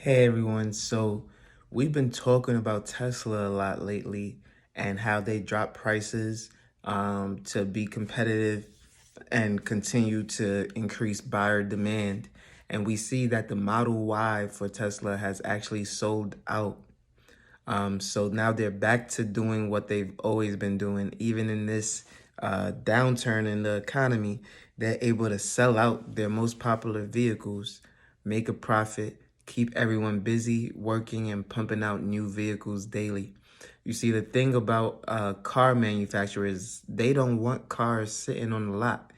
Hey everyone, so we've been talking about Tesla a lot lately and how they drop prices to be competitive and continue to increase buyer demand. And we see that the Model Y for Tesla has actually sold out. So now they're back to doing what they've always been doing, even in this downturn in the economy. They're able to sell out their most popular vehicles, make a profit, keep everyone busy working and pumping out new vehicles daily. You see, the thing about car manufacturers, they don't want cars sitting on the lot.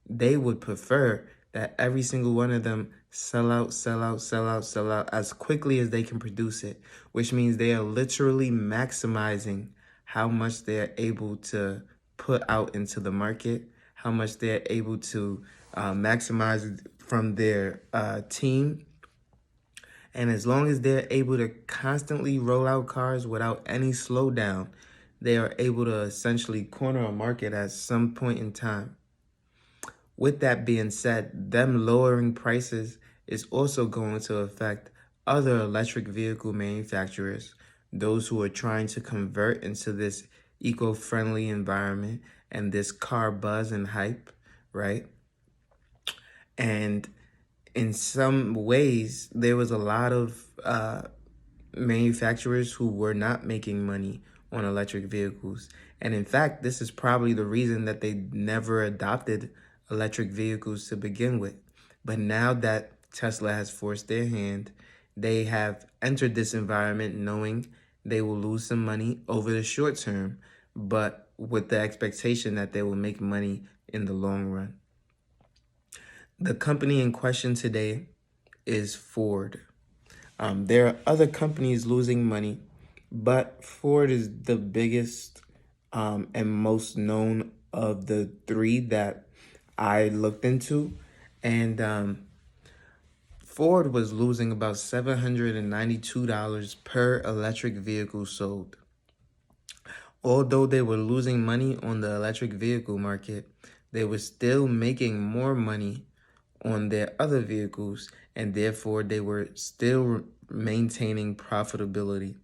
They would prefer that every single one of them sell out, sell out, sell out, sell out as quickly as they can produce it, which means they are literally maximizing how much they're able to put out into the market, how much they're able to maximize from their team. And as long as they're able to constantly roll out cars without any slowdown, they are able to essentially corner a market at some point in time. With that being said, them lowering prices is also going to affect other electric vehicle manufacturers, those who are trying to convert into this eco-friendly environment and this car buzz and hype, right? And in some ways, there was a lot of manufacturers who were not making money on electric vehicles. And in fact, this is probably the reason that they never adopted electric vehicles to begin with. But now that Tesla has forced their hand, they have entered this environment knowing they will lose some money over the short term, but with the expectation that they will make money in the long run. The company in question today is Ford. There are other companies losing money, but Ford is the biggest and most known of the three that I looked into. And Ford was losing about $792 per electric vehicle sold. Although they were losing money on the electric vehicle market, they were still making more money on their other vehicles, and therefore they were still maintaining profitability.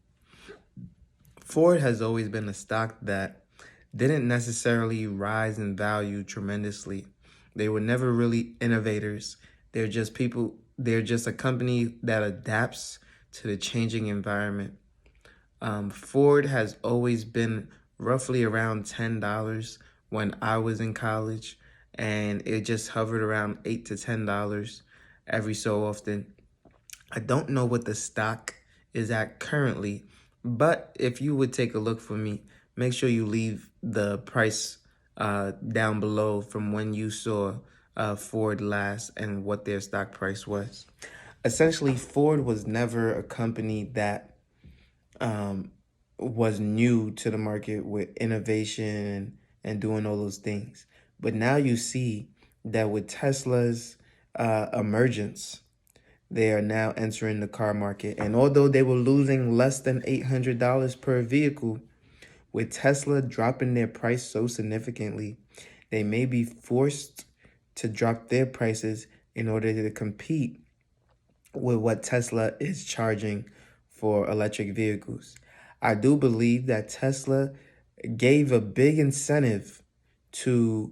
Ford has always been a stock that didn't necessarily rise in value tremendously. They were never really innovators. They're just a company that adapts to the changing environment. Ford has always been roughly around $10 when I was in college, and it just hovered around $8 to $10 every so often. I don't know what the stock is at currently, but if you would take a look for me, make sure you leave the price down below from when you saw Ford last and what their stock price was. Essentially, Ford was never a company that was new to the market with innovation and doing all those things. But now you see that with Tesla's emergence, they are now entering the car market. And although they were losing less than $800 per vehicle, with Tesla dropping their price so significantly, they may be forced to drop their prices in order to compete with what Tesla is charging for electric vehicles. I do believe that Tesla gave a big incentive to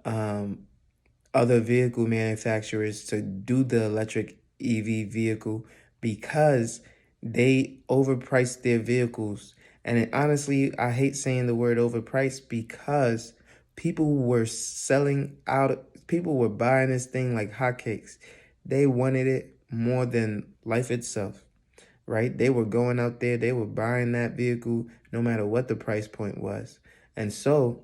other vehicle manufacturers to do the electric EV vehicle because they overpriced their vehicles. Honestly, I hate saying the word overpriced because people were selling out, people were buying this thing like hotcakes. They wanted it more than life itself, right? They were going out there, they were buying that vehicle no matter what the price point was. And so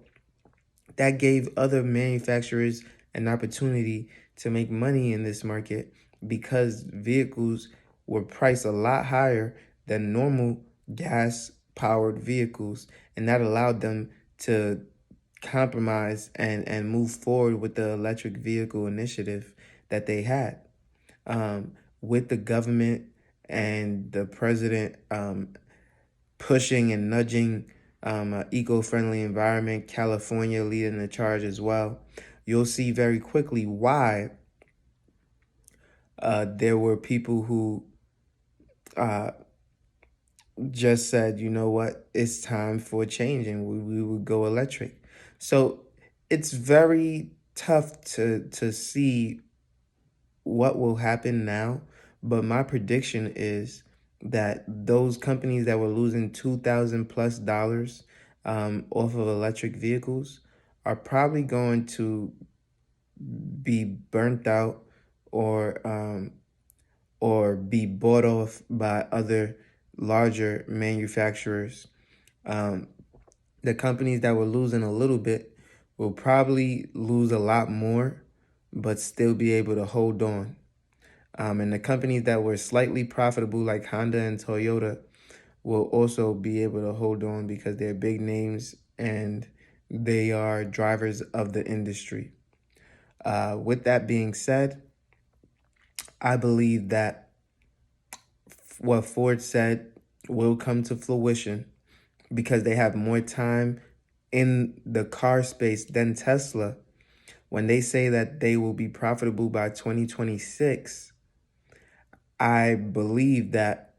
that gave other manufacturers an opportunity to make money in this market because vehicles were priced a lot higher than normal gas powered vehicles. And that allowed them to compromise and move forward with the electric vehicle initiative that they had. With the government and the president pushing and nudging an eco-friendly environment, California leading the charge as well, you'll see very quickly why there were people who uh, just said, you know what, it's time for change, and we would go electric. So it's very tough to see what will happen now, but my prediction is that those companies that were losing $2,000+ off of electric vehicles are probably going to be burnt out, or be bought off by other larger manufacturers. Um, the companies that were losing a little bit will probably lose a lot more, but still be able to hold on. And the companies that were slightly profitable, like Honda and Toyota, will also be able to hold on because they're big names and they are drivers of the industry. With that being said, I believe that what Ford said will come to fruition because they have more time in the car space than Tesla. When they say that they will be profitable by 2026, I believe that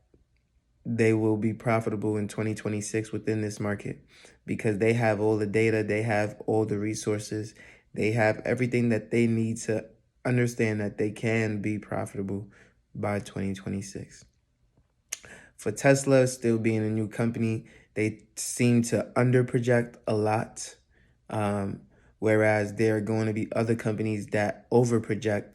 they will be profitable in 2026 within this market because they have all the data, they have all the resources, they have everything that they need to understand that they can be profitable by 2026. For Tesla still being a new company, they seem to underproject a lot, um, whereas there are going to be other companies that overproject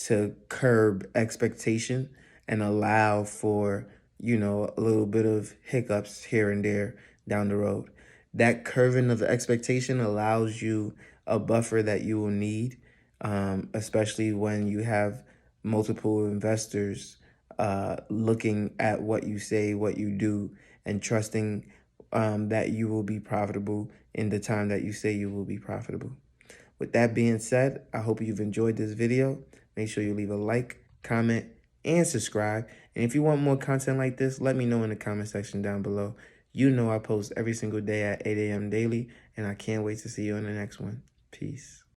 to curb expectation and allow for, a little bit of hiccups here and there down the road. That curving of expectation allows you a buffer that you will need, especially when you have multiple investors looking at what you say, what you do, and trusting that you will be profitable in the time that you say you will be profitable. With that being said, I hope you've enjoyed this video. Make sure you leave a like, comment, and subscribe. And if you want more content like this, let me know in the comment section down below. You know I post every single day at 8 a.m. daily, and I can't wait to see you on the next one. Peace.